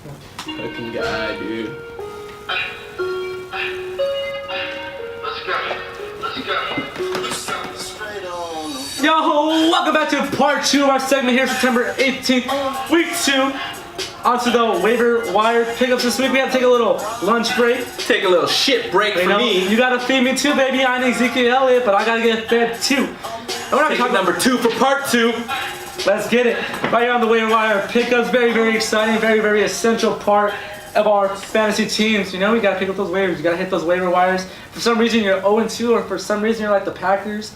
Fucking guy, dude. Yo, welcome back to part 2 of our segment here, September 18th, week 2. Onto the waiver wire pickups this week. We have to take a little lunch break. Take a little shit break for me. You gotta feed me too, baby. I need Ezekiel Elliott, but I gotta get fed too. And we're not talking number 2 for part 2. Let's get it. Right here on the waiver wire pickups. Very, very exciting. Very, very essential part of our fantasy teams. You know, we gotta pick up those waivers. You gotta hit those waiver wires. For some reason, you're 0-2, or for some reason, you're like the Packers,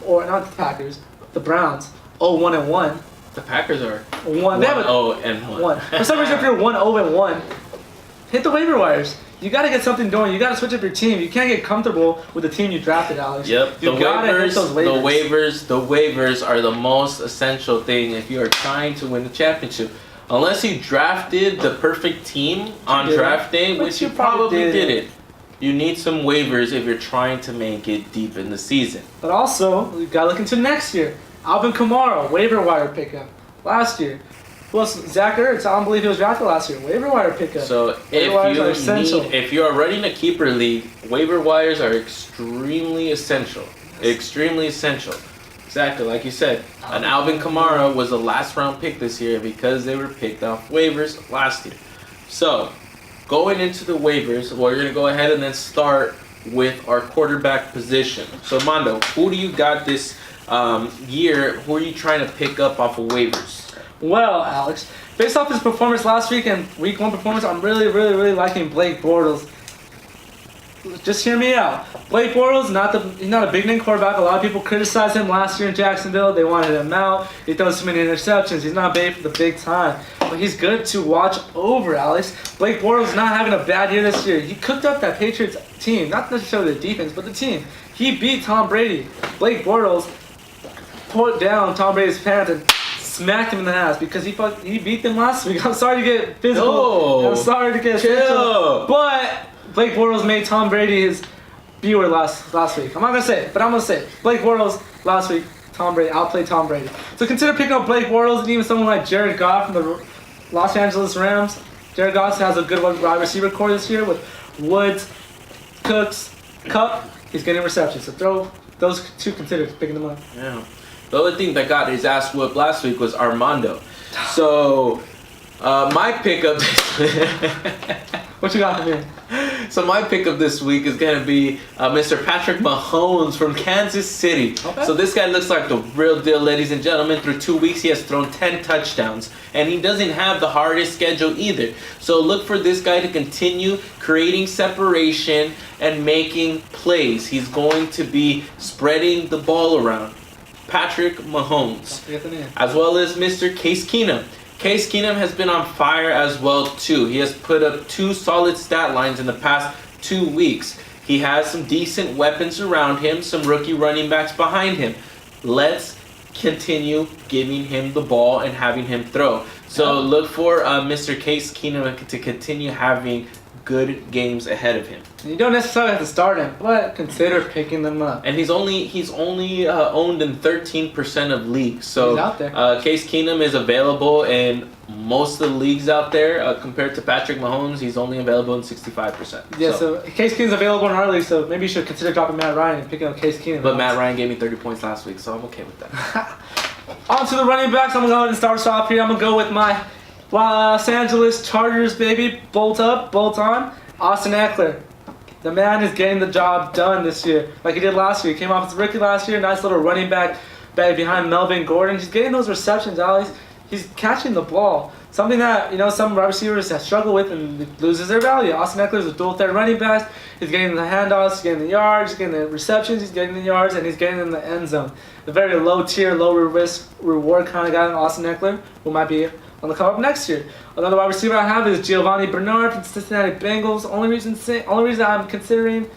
or not the Packers, the Browns. 0-1-1. The Packers are 1-0-1. For some reason, if you're 1-0-1, hit the waiver wires. You gotta get something doing. You gotta switch up your team. You can't get comfortable with the team you drafted, Alex. Yep. You gotta hit those waivers. The waivers are the most essential thing if you are trying to win the championship. Unless you drafted the perfect team on draft day, which you probably didn't. You need some waivers if you're trying to make it deep in the season. But also, you gotta look into next year. Alvin Kamara, waiver wire pickup last year. Who else? Zach Ertz, I don't believe he was drafted last year. Waiver wire pickup. So if you are running a keeper league, waiver wires are extremely essential. Extremely essential. Exactly, like you said. An Alvin Kamara was a last round pick this year because they were picked off waivers last year. So, going into the waivers, we're going to go ahead and then start with our quarterback position. So, Mondo, who do you got this year? Who are you trying to pick up off of waivers? Well, Alex, based off his performance last week and week 1 performance, I'm really liking Blake Bortles. Just hear me out. Blake Bortles, he's not a big name quarterback. A lot of people criticized him last year in Jacksonville. They wanted him out. He throws too many interceptions. He's not big for the big time. But he's good to watch over, Alex. Blake Bortles not having a bad year this year. He cooked up that Patriots team. Not necessarily the defense, but the team. He beat Tom Brady. Blake Bortles put down Tom Brady's pants and smacked him in the ass because he beat them last week. I'm sorry to get physical. Oh, I'm sorry to get physical. But Blake Bortles made Tom Brady his viewer last week. I'm not going to say it, but I'm going to say it. Blake Bortles last week, Tom Brady outplayed Tom Brady. So consider picking up Blake Bortles and even someone like Jared Goff from the Los Angeles Rams. Jared Goff has a good wide receiver core this year with Woods, Cooks, Kupp. He's getting receptions. So throw those two, consider picking them up. Yeah. The other thing that got his ass whooped last week was Armando. So, my pickup... What you got for me? So my pickup this week is going to be Mr. Patrick Mahomes from Kansas City. Okay. So this guy looks like the real deal, ladies and gentlemen. Through 2 weeks, he has thrown 10 touchdowns. And he doesn't have the hardest schedule either. So look for this guy to continue creating separation and making plays. He's going to be spreading the ball around. Patrick Mahomes. As well as Mr. Case Keenum. Case Keenum has been on fire as well too. He has put up 2 solid stat lines in the past 2 weeks. He has some decent weapons around him, some rookie running backs behind him. Let's continue giving him the ball and having him throw. So look for Mr. Case Keenum to continue having good games ahead of him. You don't necessarily have to start him, but consider picking them up. And he's only owned in 13% of leagues. So he's out there. Case Keenum is available in most of the leagues out there. Compared to Patrick Mahomes, he's only available in 65%. Yeah, so Case Keenum's available in our league, so maybe you should consider dropping Matt Ryan and picking up Case Keenum. But Matt Ryan gave me 30 points last week, so I'm okay with that. On to the running backs. I'm going to go ahead and start us off here. I'm going to go with my Los Angeles Chargers, baby. Bolt up, bolt on. Austin Eckler. The man is getting the job done this year, like he did last year. He came off as a rookie last year. Nice little running back behind Melvin Gordon. He's getting those receptions, Alex. He's catching the ball. Something that, some wide receivers have struggled with and loses their value. Austin Eckler is a dual threat running back. He's getting the handoffs, he's getting the yards, he's getting the receptions, he's getting the yards, and he's getting in the end zone. A very low tier, low risk reward kind of guy in Austin Eckler, who might be on the come up next year. Another wide receiver I have is Giovanni Bernard from Cincinnati Bengals. Only reason I'm considering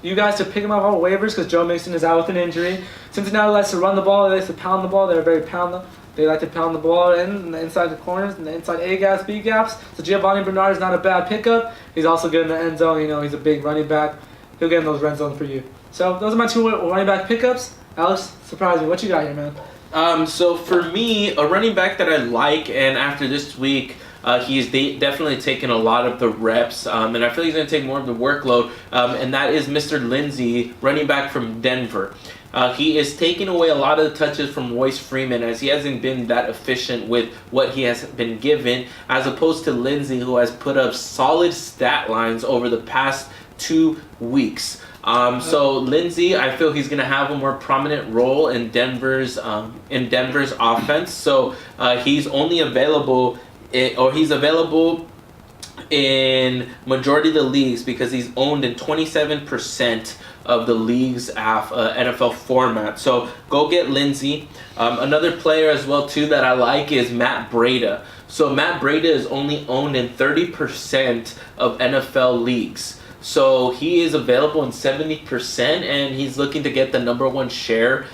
you guys to pick him up on waivers because Joe Mixon is out with an injury. Cincinnati likes to run the ball. They like to pound the ball. They like to pound the ball inside the corners and the inside A gaps, B gaps. So Giovanni Bernard is not a bad pickup. He's also good in the end zone. He's a big running back. He'll get in those red zones for you. So those are my 2 running back pickups. Alex, surprise me. What you got here, man? So for me, a running back that I like, and after this week, He's definitely taken a lot of the reps, and I feel he's going to take more of the workload, and that is Mr. Lindsey, running back from Denver. He is taking away a lot of the touches from Royce Freeman, as he hasn't been that efficient with what he has been given, as opposed to Lindsey, who has put up solid stat lines over the past 2 weeks. So Lindsey, I feel he's going to have a more prominent role in Denver's offense. So he's only available, he's available in majority of the leagues because he's owned in 27% of the league's NFL format. So go get Lindsey. Another player as well too that I like is Matt Breida. So Matt Breida is only owned in 30% of NFL leagues. So he is available in 70%, and he's looking to get the #1 share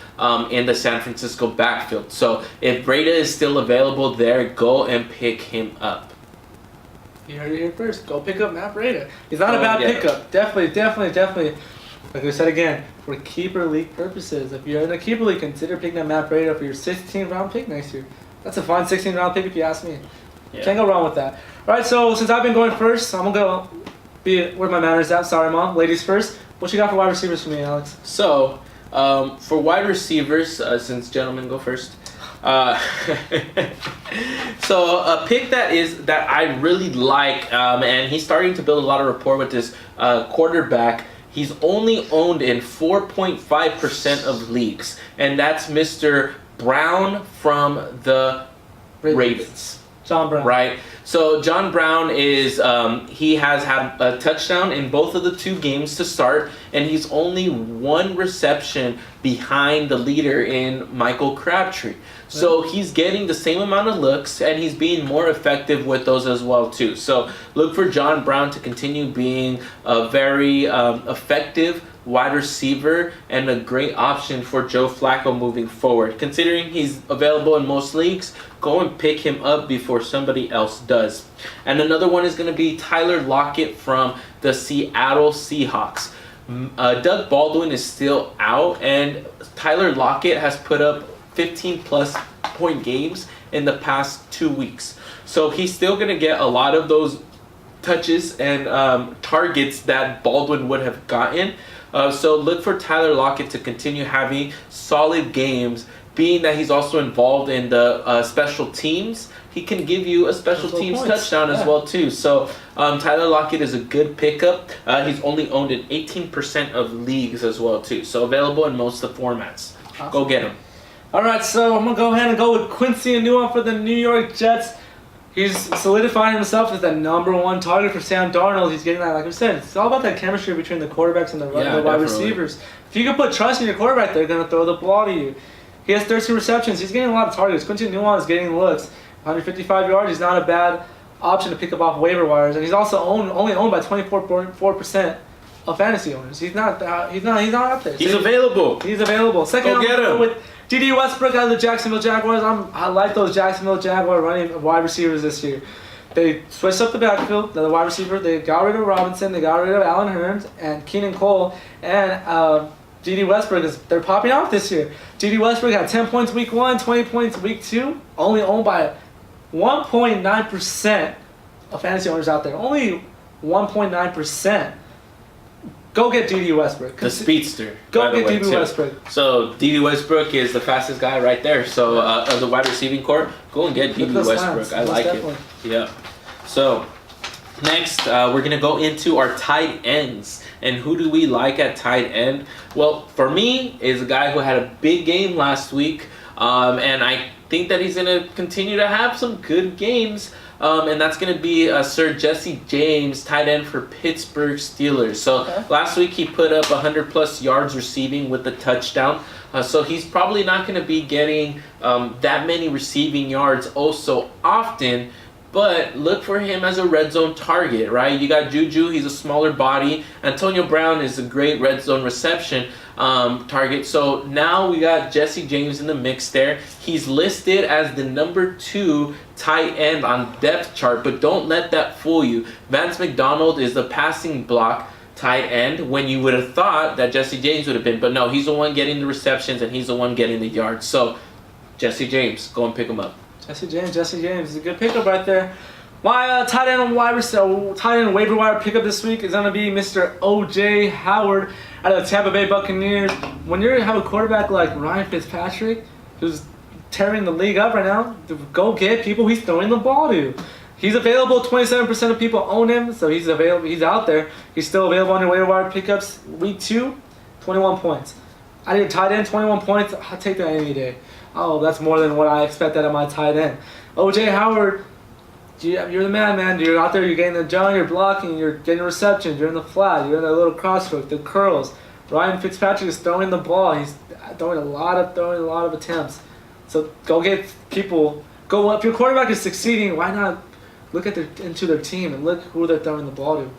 in the San Francisco backfield. So if Breida is still available there, go and pick him up. You heard it here first. Go pick up Matt Breida. He's not a bad pickup. Definitely. Like we said again, for keeper league purposes, if you're in a keeper league, consider picking up Matt Breida for your 16th round pick next year. That's a fun 16th round pick if you ask me. Yeah. Can't go wrong with that. All right, so since I've been going first, I'm going to go where my manners at. Sorry, Mom. Ladies first. What you got for wide receivers for me, Alex? So, for wide receivers, since gentlemen go first, so a pick that I really like, and he's starting to build a lot of rapport with this quarterback. He's only owned in 4.5% of leagues, and that's Mr. Brown from the Ravens. John Brown. Right. So John Brown is he has had a touchdown in both of the 2 games to start, and he's only 1 reception behind the leader in Michael Crabtree. So he's getting the same amount of looks, and he's being more effective with those as well too. So look for John Brown to continue being a very effective wide receiver and a great option for Joe Flacco moving forward. Considering he's available in most leagues, go and pick him up before somebody else does. And another one is going to be Tyler Lockett from the Seattle Seahawks. Doug Baldwin is still out, and Tyler Lockett has put up 15-plus point games in the past 2 weeks. So he's still going to get a lot of those touches and targets that Baldwin would have gotten. So look for Tyler Lockett to continue having solid games, being that he's also involved in the special teams. He can give you a special teams touchdown as well too. So Tyler Lockett is a good pickup. He's only owned in 18% of leagues as well too. So available in most of the formats. Awesome. Go get him. All right, so I'm going to go ahead and go with Quincy Enunwa for the New York Jets. He's solidifying himself as the #1 target for Sam Darnold. He's getting that, like I said, it's all about that chemistry between the quarterbacks and the wide receivers. If you can put trust in your quarterback, they're going to throw the ball to you. He has 13 receptions. He's getting a lot of targets. Quincy Enunwa is getting looks. 155 yards. He's not a bad option to pick up off waiver wires, and he's also only owned by 24.4% of fantasy owners. He's not out there. He's available. He's available. Second, go get him. With D.D. Westbrook out of the Jacksonville Jaguars. I like those Jacksonville Jaguar running wide receivers this year. They switched up the backfield. The wide receiver. They got rid of Robinson. They got rid of Allen Hurns and Keenan Cole. And D.D. Westbrook they're popping off this year. D.D. Westbrook had 10 points week 1, 20 points week 2. Only owned by 1.9% of fantasy owners out there. Only 1.9%. Go get D.D. Westbrook. The speedster. Go get D.D. Westbrook. So D.D. Westbrook is the fastest guy right there. So of the wide receiving core, go and get D.D. Westbrook. I like it. Yeah. So next, we're gonna go into our tight ends. And who do we like at tight end? Well, for me, is a guy who had a big game last week, and I think that he's gonna continue to have some good games. And that's going to be Sir Jesse James, tight end for Pittsburgh Steelers. So last week he put up 100-plus yards receiving with the touchdown. So he's probably not going to be getting that many receiving yards also often. But look for him as a red zone target, right? You got Juju, he's a smaller body. Antonio Brown is a great red zone reception target. So now we got Jesse James in the mix there. He's listed as the #2 tight end on depth chart, but don't let that fool you. Vance McDonald is the passing block tight end when you would have thought that Jesse James would have been. But no, he's the one getting the receptions and he's the one getting the yards. So Jesse James, go and pick him up. Jesse James is a good pickup right there. My tight end waiver wire pickup this week is gonna be Mr. O.J. Howard out of the Tampa Bay Buccaneers. When you have a quarterback like Ryan Fitzpatrick, who's tearing the league up right now, go get people he's throwing the ball to. He's available. 27% of people own him, so he's available. He's out there. He's still available on your waiver wire pickups. Week 2, 21 points. I need a tight end, 21 points. I'll take that any day. Oh, that's more than what I expected of my tight end. O.J. Howard. You're the man. You're out there, you're getting the jump, you're blocking, you're getting receptions, you're in the flat, you're in the little crossroad, the curls. Ryan Fitzpatrick is throwing the ball. He's throwing a lot of attempts. So go get people. Go up. If your quarterback is succeeding, why not look at into their team and look who they're throwing the ball to?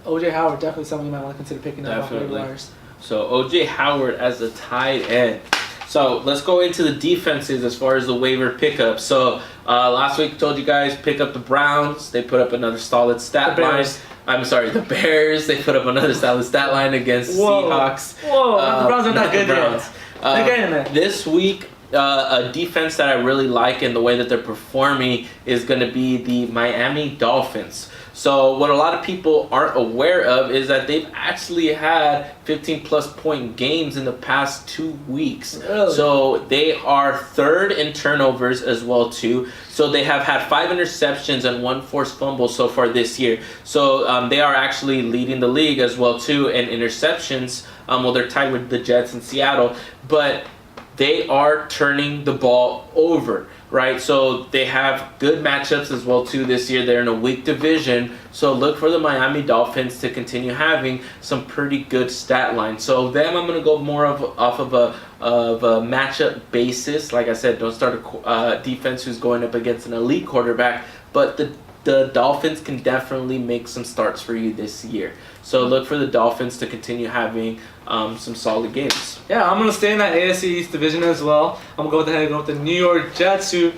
O.J. Howard, definitely something you might want to consider picking up off the wires. So O.J. Howard as a tight end. So let's go into the defenses as far as the waiver pickup. So last week I told you guys pick up the Browns. They put up another solid stat line. I'm sorry, the Bears. They put up another solid stat line against Seahawks. The Browns are not good yet. They're getting there. This week, a defense that I really like and the way that they're performing is going to be the Miami Dolphins. So what a lot of people aren't aware of is that they've actually had 15-plus point games in the past 2 weeks. Really? So they are third in turnovers as well too. So they have had 5 interceptions and 1 forced fumble so far this year. So they are actually leading the league as well too in interceptions. Well, they're tied with the Jets in Seattle, but they are turning the ball over, right? So they have good matchups as well too this year. They're in a weak division, so look for the Miami Dolphins to continue having some pretty good stat lines. So them, I'm going to go more off of a matchup basis. Like I said, don't start a defense who's going up against an elite quarterback, but the Dolphins can definitely make some starts for you this year. So look for the Dolphins to continue having some solid games. Yeah, I'm going to stay in that AFC East division as well. I'm going to go with the New York Jets, who,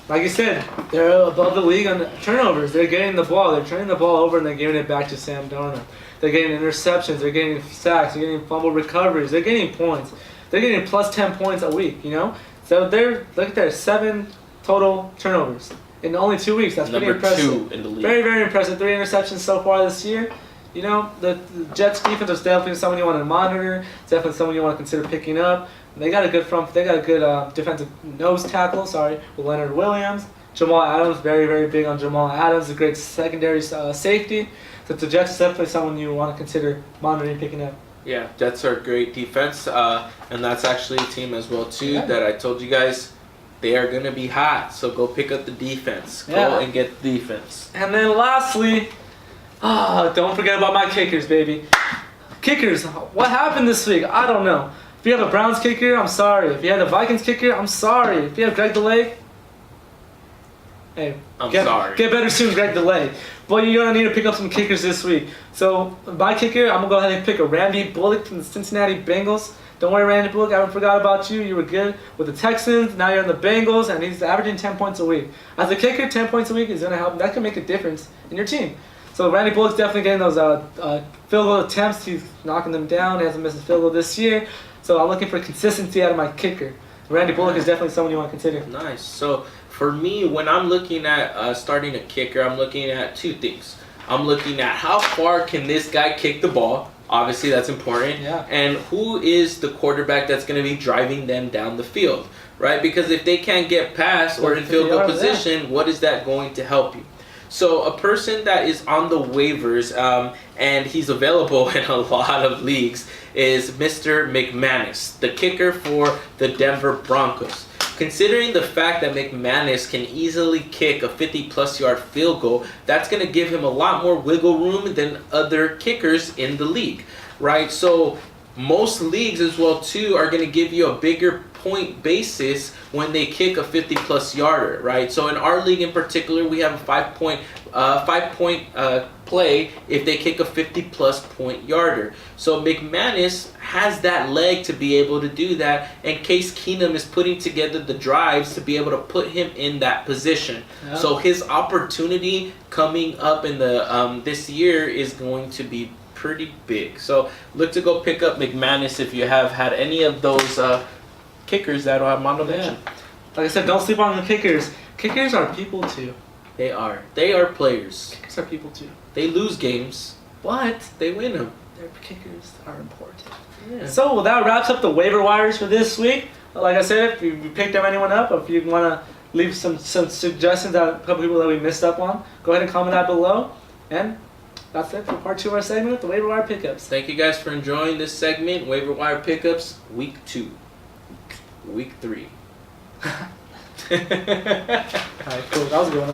like you said, they're above the league on turnovers. They're getting the ball. They're turning the ball over and they're giving it back to Sam Darnold. They're getting interceptions. They're getting sacks. They're getting fumble recoveries. They're getting points. They're getting plus 10 points a week, you know? So look at there, 7 total turnovers in only 2 weeks. That's pretty impressive. Number 2 in the league. Very, very impressive. 3 interceptions so far this year. You know, the Jets defense is definitely someone you want to monitor. It's definitely someone you want to consider picking up. They got a good defensive nose tackle. With Leonard Williams. Jamal Adams, very, very big on Jamal Adams. A great secondary safety. So the Jets is definitely someone you want to consider monitoring, picking up. Yeah, Jets are a great defense, and that's actually a team as well too that I told you guys they are going to be hot. So go pick up the defense. Go and get the defense. And then lastly, don't forget about my kickers, baby. Kickers, what happened this week? I don't know. If you have a Browns kicker, I'm sorry. If you have a Vikings kicker, I'm sorry. If you have Greg DeLay, hey, sorry. Get better soon, Greg DeLay. But you're going to need to pick up some kickers this week. So my kicker, I'm going to go ahead and pick a Randy Bullock from the Cincinnati Bengals. Don't worry, Randy Bullock, I haven't forgot about you. You were good with the Texans. Now you're in the Bengals, and he's averaging 10 points a week. As a kicker, 10 points a week is going to help. That can make a difference in your team. So Randy Bullock's definitely getting those field goal attempts. He's knocking them down. He hasn't missed a field goal this year. So I'm looking for consistency out of my kicker. Randy Bullock is definitely someone you want to consider. Nice. So for me, when I'm looking at starting a kicker, I'm looking at 2 things. I'm looking at how far can this guy kick the ball. Obviously, that's important. Yeah. And who is the quarterback that's going to be driving them down the field, right? Because if they can't get past or in field goal position, what is that going to help you? So a person that is on the waivers and he's available in a lot of leagues is Mr. McManus, the kicker for the Denver Broncos. Considering the fact that McManus can easily kick a 50-plus yard field goal, that's going to give him a lot more wiggle room than other kickers in the league, right? So most leagues as well too are going to give you a bigger point basis when they kick a 50-plus yarder, right? So in our league in particular, we have a 5-point play if they kick a 50-plus point yarder. So McManus has that leg to be able to do that, and Case Keenum is putting together the drives to be able to put him in that position. Yeah. So his opportunity coming up in the this year is going to be pretty big. So look to go pick up McManus if you have had any of those kickers that Armando mentioned. Like I said, don't sleep on the kickers. Kickers are people too. They are. They are players. Kickers are people too. They lose games, but they win them. Their kickers are important. Yeah. So well, that wraps up the waiver wires for this week. Like I said, if you picked up anyone up, or if you want to leave some suggestions on a couple people that we missed up on, go ahead and comment that below. And that's it for part 2 of our segment, the waiver wire pickups. Thank you guys for enjoying this segment, waiver wire pickups, week 2, week 3. All right, cool. That was a good one.